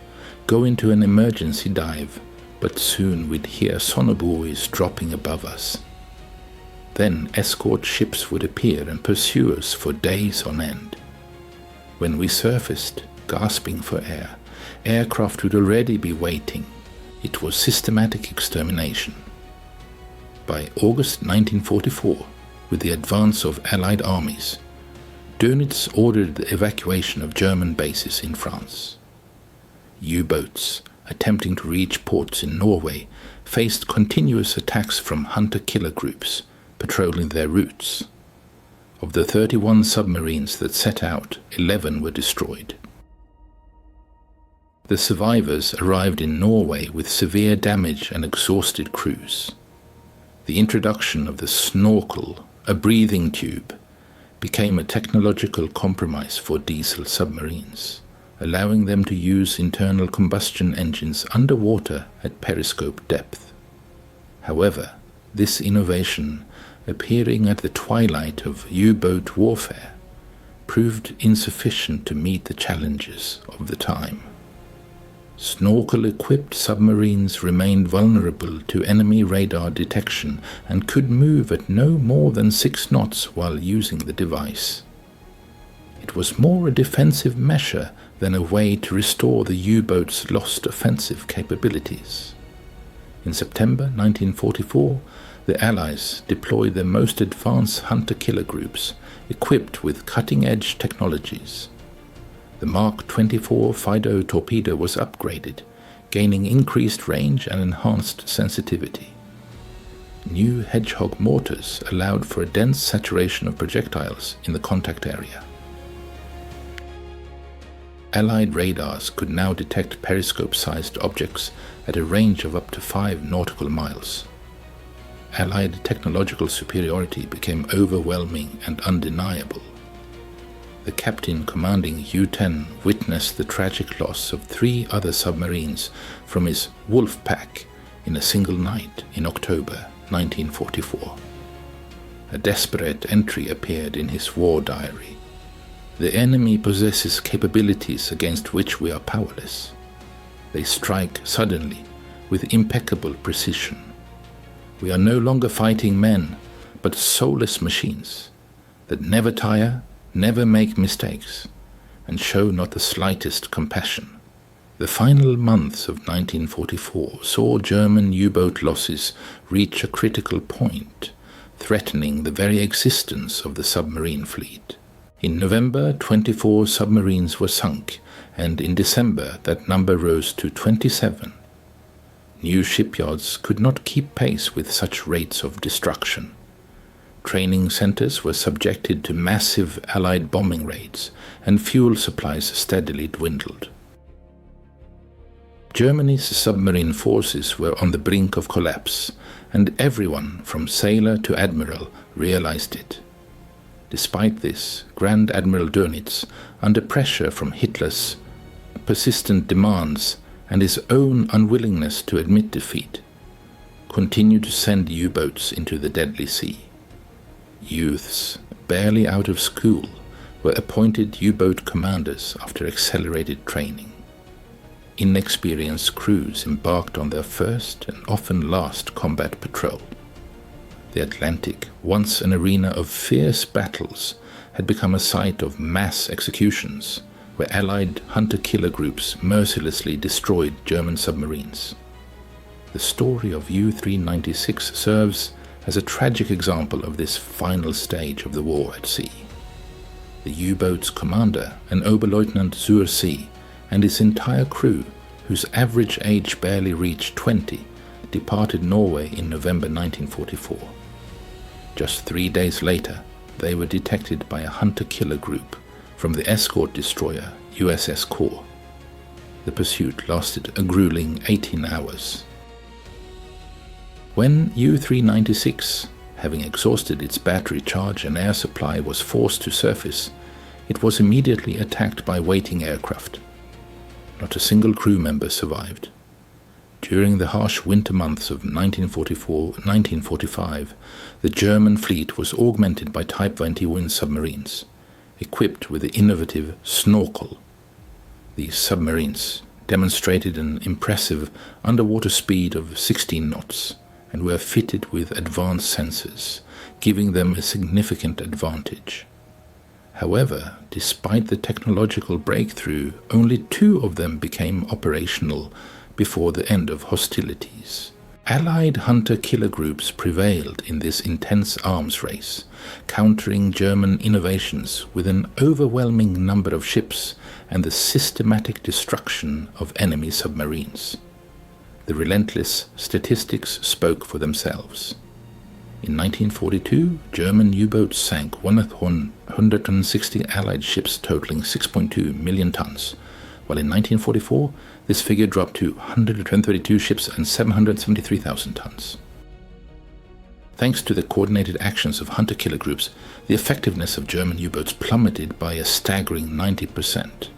go into an emergency dive, but soon we'd hear sonobuoys dropping above us. Then escort ships would appear and pursue us for days on end. When we surfaced, gasping for air, aircraft would already be waiting. It was systematic extermination. By August 1944, with the advance of Allied armies, Dönitz ordered the evacuation of German bases in France. U-boats, attempting to reach ports in Norway, faced continuous attacks from hunter-killer groups, patrolling their routes. Of the 31 submarines that set out, 11 were destroyed. The survivors arrived in Norway with severe damage and exhausted crews. The introduction of the snorkel, a breathing tube, became a technological compromise for diesel submarines, allowing them to use internal combustion engines underwater at periscope depth. However, this innovation, appearing at the twilight of U-boat warfare, proved insufficient to meet the challenges of the time. Snorkel-equipped submarines remained vulnerable to enemy radar detection and could move at no more than 6 knots while using the device. It was more a defensive measure than a way to restore the U-boat's lost offensive capabilities. In September 1944, the Allies deployed their most advanced hunter-killer groups, equipped with cutting-edge technologies. The Mark 24 Fido torpedo was upgraded, gaining increased range and enhanced sensitivity. New Hedgehog mortars allowed for a dense saturation of projectiles in the contact area. Allied radars could now detect periscope-sized objects at a range of up to 5 nautical miles. Allied technological superiority became overwhelming and undeniable. The captain commanding U-10 witnessed the tragic loss of 3 other submarines from his Wolf Pack in a single night in October 1944. A desperate entry appeared in his war diary. The enemy possesses capabilities against which we are powerless. They strike suddenly, with impeccable precision. We are no longer fighting men, but soulless machines that never tire, never make mistakes, and show not the slightest compassion. The final months of 1944 saw German U-boat losses reach a critical point, threatening the very existence of the submarine fleet. In November, 24 submarines were sunk, and in December that number rose to 27. New shipyards could not keep pace with such rates of destruction. Training centers were subjected to massive Allied bombing raids, and fuel supplies steadily dwindled. Germany's submarine forces were on the brink of collapse, and everyone, from sailor to admiral, realized it. Despite this, Grand Admiral Dönitz, under pressure from Hitler's persistent demands and his own unwillingness to admit defeat, continued to send U-boats into the deadly sea. Youths, barely out of school, were appointed U-boat commanders after accelerated training. Inexperienced crews embarked on their first and often last combat patrol. The Atlantic, once an arena of fierce battles, had become a site of mass executions, where Allied hunter-killer groups mercilessly destroyed German submarines. The story of U-396 serves as a tragic example of this final stage of the war at sea. The U-boat's commander, an Oberleutnant zur See, and his entire crew, whose average age barely reached 20, departed Norway in November 1944. Just 3 days later, they were detected by a hunter-killer group from the escort destroyer USS Kor. The pursuit lasted a grueling 18 hours. When U-396, having exhausted its battery charge and air supply, was forced to surface, it was immediately attacked by waiting aircraft. Not a single crew member survived. During the harsh winter months of 1944-1945, the German fleet was augmented by Type 21 submarines, equipped with the innovative Snorkel. These submarines demonstrated an impressive underwater speed of 16 knots and were fitted with advanced sensors, giving them a significant advantage. However, despite the technological breakthrough, only 2 of them became operational before the end of hostilities. Allied hunter-killer groups prevailed in this intense arms race, countering German innovations with an overwhelming number of ships and the systematic destruction of enemy submarines. The relentless statistics spoke for themselves. In 1942, German U-boats sank 160 Allied ships totaling 6.2 million tons, while in 1944 this figure dropped to 132 ships and 773,000 tons. Thanks to the coordinated actions of hunter-killer groups, the effectiveness of German U-boats plummeted by a staggering 90%.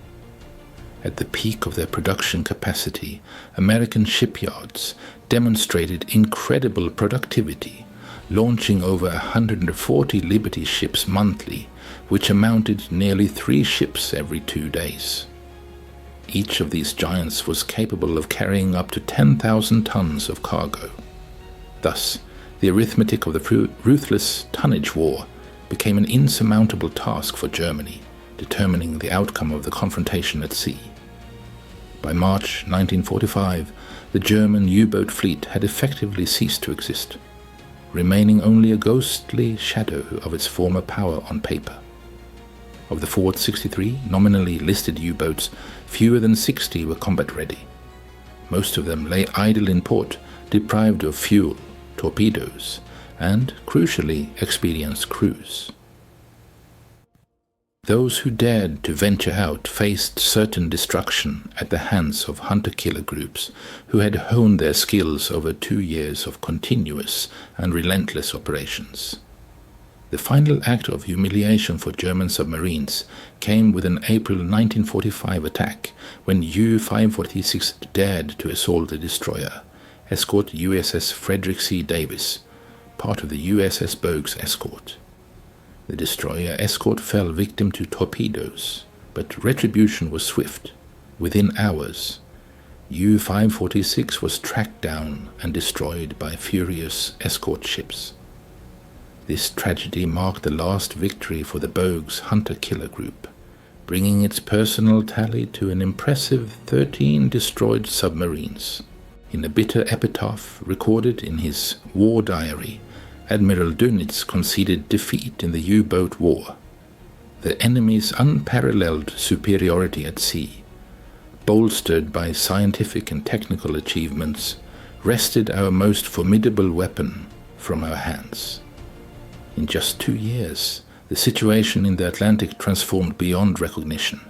At the peak of their production capacity, American shipyards demonstrated incredible productivity, launching over 140 Liberty ships monthly, which amounted to nearly 3 ships every 2 days. Each of these giants was capable of carrying up to 10,000 tons of cargo. Thus, the arithmetic of the ruthless tonnage war became an insurmountable task for Germany, determining the outcome of the confrontation at sea. By March 1945, the German U-boat fleet had effectively ceased to exist, remaining only a ghostly shadow of its former power on paper. Of the 463 nominally listed U-boats, fewer than 60 were combat-ready. Most of them lay idle in port, deprived of fuel, torpedoes, and, crucially, experienced crews. Those who dared to venture out faced certain destruction at the hands of hunter-killer groups who had honed their skills over 2 years of continuous and relentless operations. The final act of humiliation for German submarines came with an April 1945 attack when U-546 dared to assault a destroyer, escort USS Frederick C. Davis, part of the USS Bogue's escort. The destroyer escort fell victim to torpedoes, but retribution was swift. Within hours, U-546 was tracked down and destroyed by furious escort ships. This tragedy marked the last victory for the Bogue's hunter-killer group, bringing its personnel tally to an impressive 13 destroyed submarines. In a bitter epitaph recorded in his war diary, Admiral Dönitz conceded defeat in the U-boat war. The enemy's unparalleled superiority at sea, bolstered by scientific and technical achievements, wrested our most formidable weapon from our hands. In just 2 years, the situation in the Atlantic transformed beyond recognition.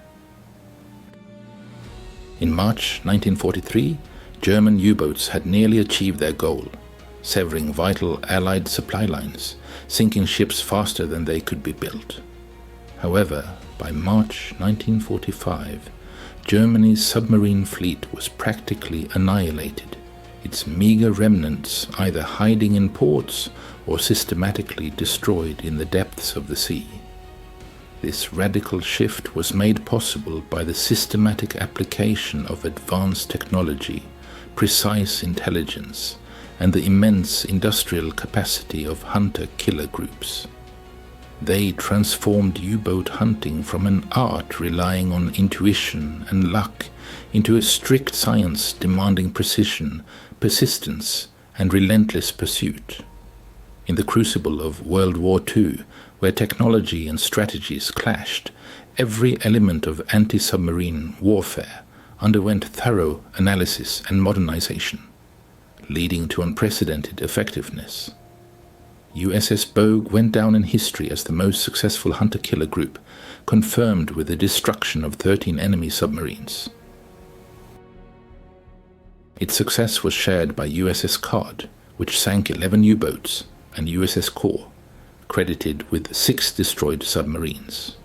In March 1943, German U-boats had nearly achieved their goal, severing vital Allied supply lines, sinking ships faster than they could be built. However, by March 1945, Germany's submarine fleet was practically annihilated, its meager remnants either hiding in ports or systematically destroyed in the depths of the sea. This radical shift was made possible by the systematic application of advanced technology, precise intelligence, and the immense industrial capacity of hunter-killer groups. They transformed U-boat hunting from an art relying on intuition and luck into a strict science demanding precision, persistence, and relentless pursuit. In the crucible of World War II, where technology and strategies clashed, every element of anti-submarine warfare underwent thorough analysis and modernization, leading to unprecedented effectiveness. USS Bogue went down in history as the most successful hunter-killer group, confirmed with the destruction of 13 enemy submarines. Its success was shared by USS Card, which sank 11 U-boats, and USS Core, credited with 6 destroyed submarines.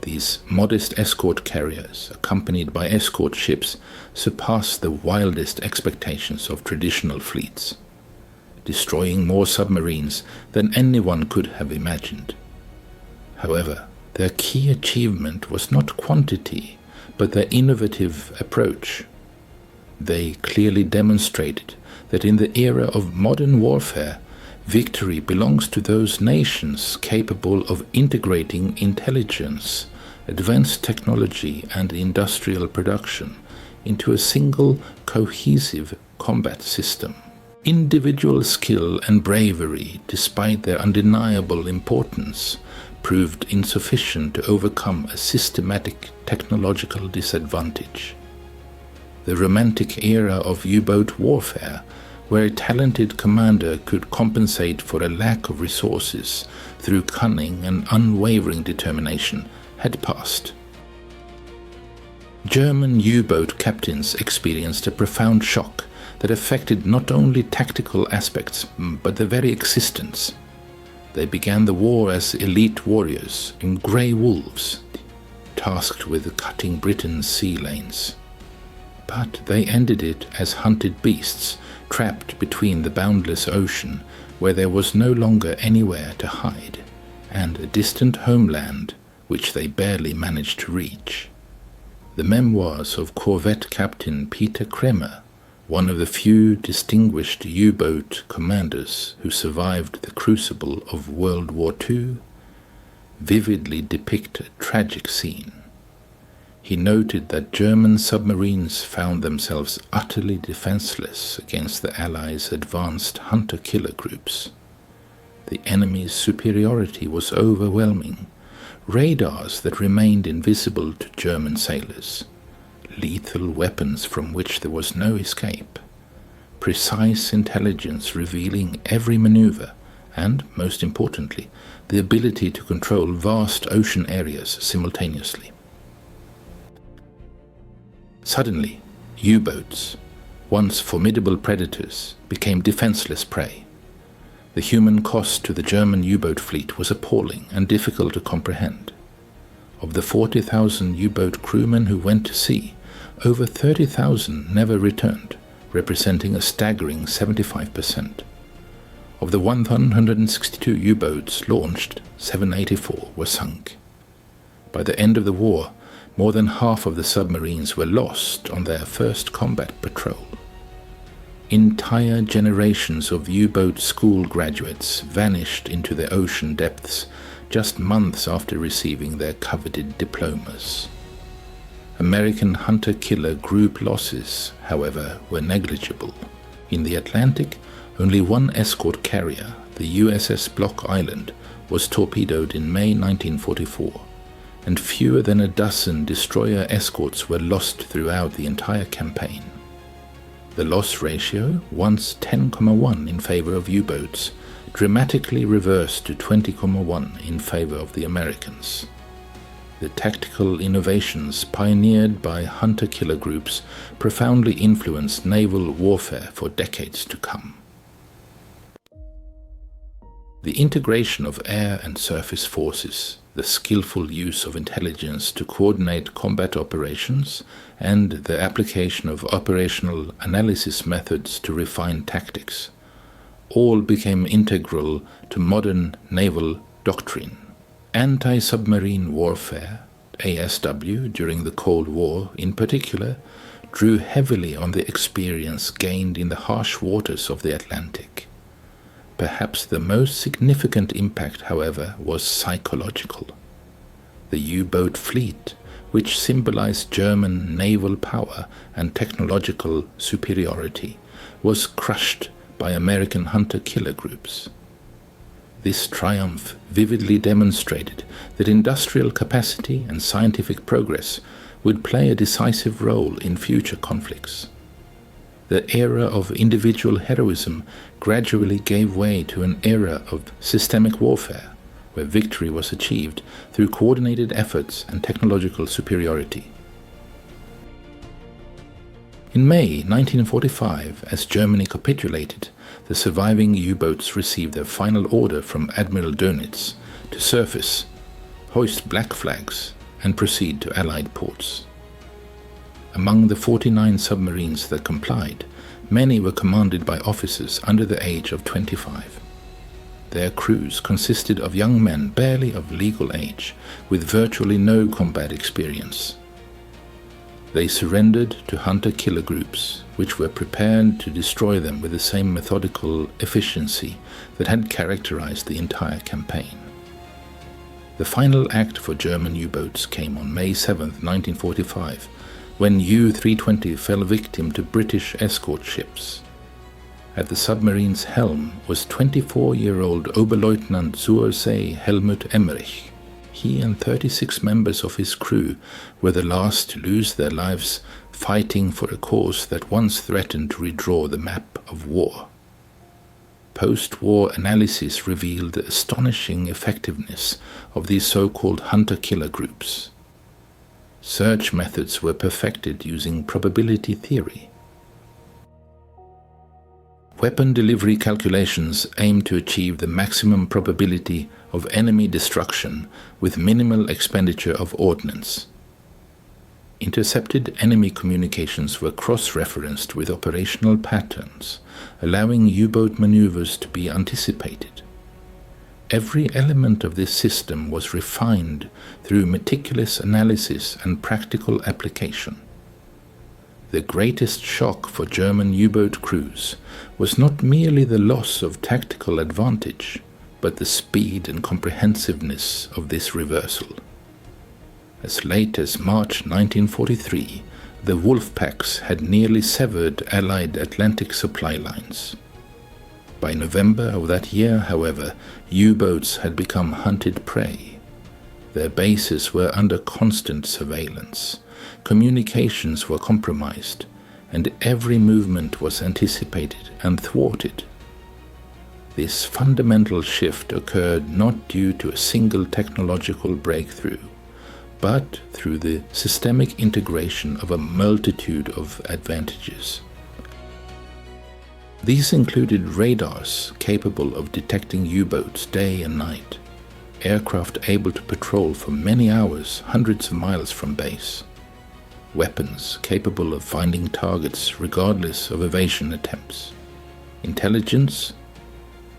These modest escort carriers, accompanied by escort ships, surpassed the wildest expectations of traditional fleets, destroying more submarines than anyone could have imagined. However, their key achievement was not quantity, but their innovative approach. They clearly demonstrated that in the era of modern warfare, victory belongs to those nations capable of integrating intelligence, advanced technology, and industrial production into a single, cohesive combat system. Individual skill and bravery, despite their undeniable importance, proved insufficient to overcome a systematic technological disadvantage. The romantic era of U-boat warfare, where a talented commander could compensate for a lack of resources through cunning and unwavering determination, had passed. German U-boat captains experienced a profound shock that affected not only tactical aspects, but their very existence. They began the war as elite warriors in grey wolves, tasked with cutting Britain's sea lanes. But they ended it as hunted beasts, trapped between the boundless ocean, where there was no longer anywhere to hide, and a distant homeland which they barely managed to reach. The memoirs of corvette captain Peter Kremer, one of the few distinguished U-boat commanders who survived the crucible of World War II, vividly depict a tragic scene. He noted that German submarines found themselves utterly defenseless against the Allies' advanced hunter-killer groups. The enemy's superiority was overwhelming. Radars that remained invisible to German sailors, lethal weapons from which there was no escape, precise intelligence revealing every maneuver and, most importantly, the ability to control vast ocean areas simultaneously. Suddenly, U-boats, once formidable predators, became defenseless prey. The human cost to the German U-boat fleet was appalling and difficult to comprehend. Of the 40,000 U-boat crewmen who went to sea, over 30,000 never returned, representing a staggering 75%. Of the 162 U-boats launched, 784 were sunk. By the end of the war, more than half of the submarines were lost on their first combat patrol. Entire generations of U-boat school graduates vanished into the ocean depths just months after receiving their coveted diplomas. American hunter-killer group losses, however, were negligible. In the Atlantic, only one escort carrier, the USS Block Island, was torpedoed in May 1944, and fewer than a dozen destroyer escorts were lost throughout the entire campaign. The loss ratio, once 10,1 in favor of U-boats, dramatically reversed to 20,1 in favor of the Americans. The tactical innovations pioneered by hunter-killer groups profoundly influenced naval warfare for decades to come. The integration of air and surface forces, the skillful use of intelligence to coordinate combat operations, and the application of operational analysis methods to refine tactics, all became integral to modern naval doctrine. Anti-submarine warfare, ASW, during the Cold War in particular, drew heavily on the experience gained in the harsh waters of the Atlantic. Perhaps the most significant impact, however, was psychological. The U-boat fleet, which symbolized German naval power and technological superiority, was crushed by American hunter-killer groups. This triumph vividly demonstrated that industrial capacity and scientific progress would play a decisive role in future conflicts. The era of individual heroism gradually gave way to an era of systemic warfare, where victory was achieved through coordinated efforts and technological superiority. In May 1945, as Germany capitulated, the surviving U-boats received their final order from Admiral Dönitz to surface, hoist black flags, and proceed to Allied ports. Among the 49 submarines that complied, many were commanded by officers under the age of 25. Their crews consisted of young men barely of legal age, with virtually no combat experience. They surrendered to hunter-killer groups, which were prepared to destroy them with the same methodical efficiency that had characterized the entire campaign. The final act for German U-boats came on May 7, 1945, when U-320 fell victim to British escort ships. At the submarine's helm was 24-year-old Oberleutnant zur See Helmut Emmerich. He and 36 members of his crew were the last to lose their lives fighting for a cause that once threatened to redraw the map of war. Post-war analysis revealed the astonishing effectiveness of these so-called hunter-killer groups. Search methods were perfected using probability theory. Weapon delivery calculations aim to achieve the maximum probability of enemy destruction with minimal expenditure of ordnance. Intercepted enemy communications were cross-referenced with operational patterns, allowing U-boat maneuvers to be anticipated. Every element of this system was refined through meticulous analysis and practical application. The greatest shock for German U-boat crews was not merely the loss of tactical advantage, but the speed and comprehensiveness of this reversal. As late as March 1943, the wolf packs had nearly severed Allied Atlantic supply lines. By November of that year, however, U-boats had become hunted prey. Their bases were under constant surveillance, communications were compromised, and every movement was anticipated and thwarted. This fundamental shift occurred not due to a single technological breakthrough, but through the systemic integration of a multitude of advantages. These included radars capable of detecting U-boats day and night, aircraft able to patrol for many hours hundreds of miles from base, weapons capable of finding targets regardless of evasion attempts, intelligence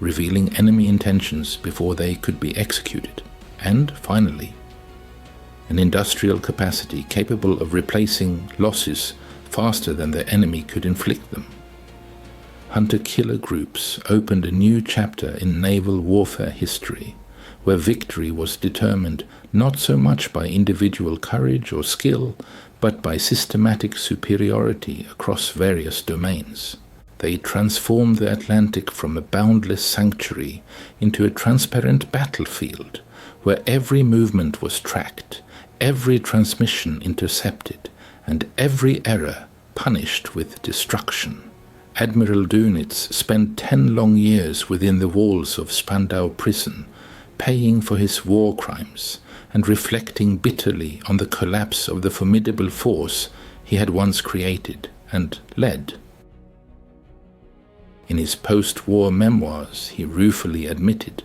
revealing enemy intentions before they could be executed, and finally, an industrial capacity capable of replacing losses faster than their enemy could inflict them. Hunter-killer groups opened a new chapter in naval warfare history, where victory was determined not so much by individual courage or skill, but by systematic superiority across various domains. They transformed the Atlantic from a boundless sanctuary into a transparent battlefield, where every movement was tracked, every transmission intercepted, and every error punished with destruction. Admiral Dönitz spent 10 long years within the walls of Spandau prison, paying for his war crimes and reflecting bitterly on the collapse of the formidable force he had once created and led. In his post-war memoirs, he ruefully admitted,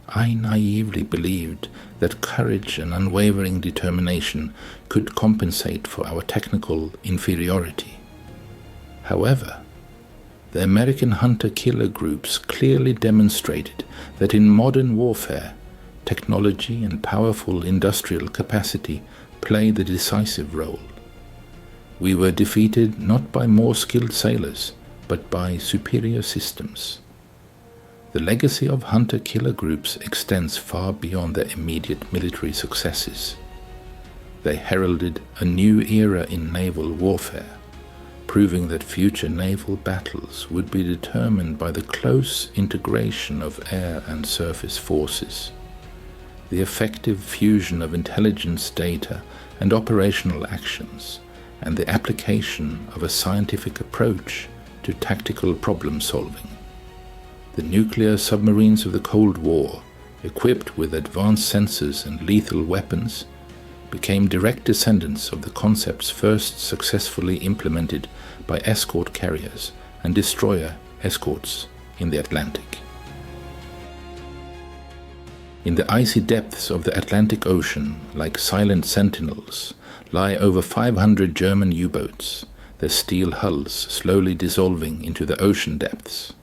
"I naively believed that courage and unwavering determination could compensate for our technical inferiority. However, the American hunter-killer groups clearly demonstrated that in modern warfare, technology and powerful industrial capacity play the decisive role. We were defeated not by more skilled sailors, but by superior systems." The legacy of hunter-killer groups extends far beyond their immediate military successes. They heralded a new era in naval warfare, proving that future naval battles would be determined by the close integration of air and surface forces, the effective fusion of intelligence data and operational actions, and the application of a scientific approach to tactical problem-solving. The nuclear submarines of the Cold War, equipped with advanced sensors and lethal weapons, became direct descendants of the concepts first successfully implemented by escort carriers and destroyer escorts in the Atlantic. In the icy depths of the Atlantic Ocean, like silent sentinels, lie over 500 German U-boats, their steel hulls slowly dissolving into the ocean depths.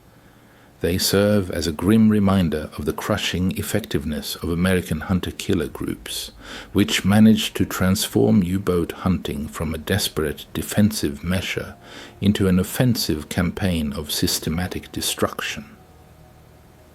They serve as a grim reminder of the crushing effectiveness of American hunter-killer groups, which managed to transform U-boat hunting from a desperate defensive measure into an offensive campaign of systematic destruction.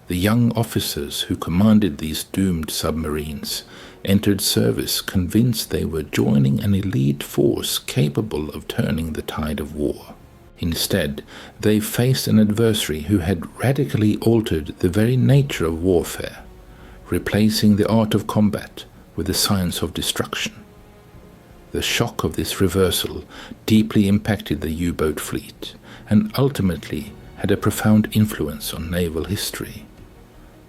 The young officers who commanded these doomed submarines entered service convinced they were joining an elite force capable of turning the tide of war. Instead, they faced an adversary who had radically altered the very nature of warfare, replacing the art of combat with the science of destruction. The shock of this reversal deeply impacted the U-boat fleet and ultimately had a profound influence on naval history.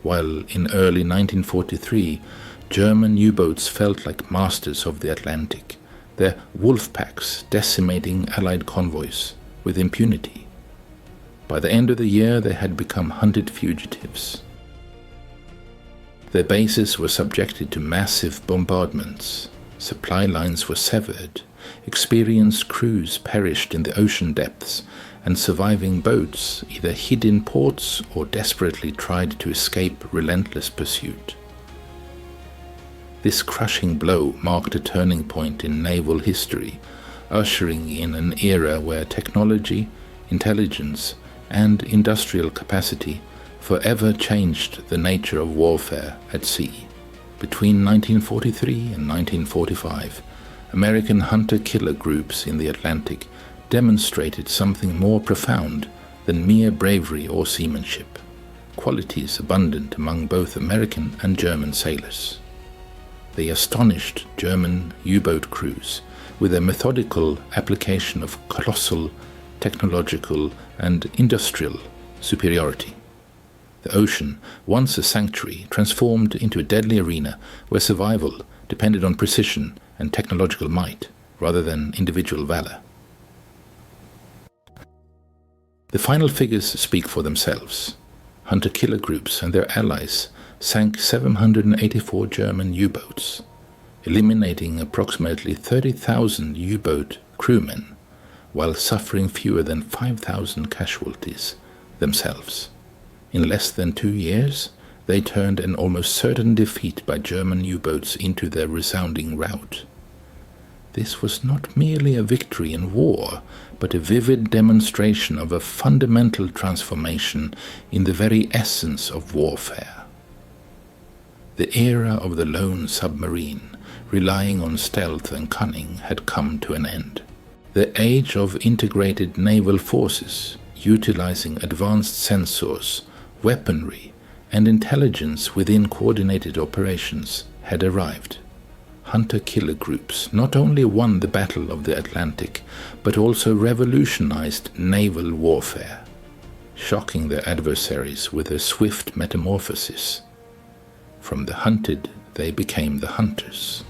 While in early 1943, German U-boats felt like masters of the Atlantic, their wolf packs decimating Allied convoys with impunity. By the end of the year, they had become hunted fugitives. Their bases were subjected to massive bombardments, supply lines were severed, experienced crews perished in the ocean depths, and surviving boats either hid in ports or desperately tried to escape relentless pursuit. This crushing blow marked a turning point in naval history, ushering in an era where technology, intelligence, and industrial capacity forever changed the nature of warfare at sea. Between 1943 and 1945, American hunter-killer groups in the Atlantic demonstrated something more profound than mere bravery or seamanship, qualities abundant among both American and German sailors. They astonished German U-boat crews with a methodical application of colossal technological and industrial superiority. The ocean, once a sanctuary, transformed into a deadly arena where survival depended on precision and technological might rather than individual valor. The final figures speak for themselves. Hunter-killer groups and their allies sank 784 German U-boats, eliminating approximately 30,000 U-boat crewmen, while suffering fewer than 5,000 casualties themselves. In less than 2 years, they turned an almost certain defeat by German U-boats into their resounding rout. This was not merely a victory in war, but a vivid demonstration of a fundamental transformation in the very essence of warfare. The era of the lone submarine, relying on stealth and cunning, had come to an end. The age of integrated naval forces, utilizing advanced sensors, weaponry, and intelligence within coordinated operations, had arrived. Hunter-killer groups not only won the Battle of the Atlantic, but also revolutionized naval warfare, shocking their adversaries with a swift metamorphosis. From the hunted, they became the hunters.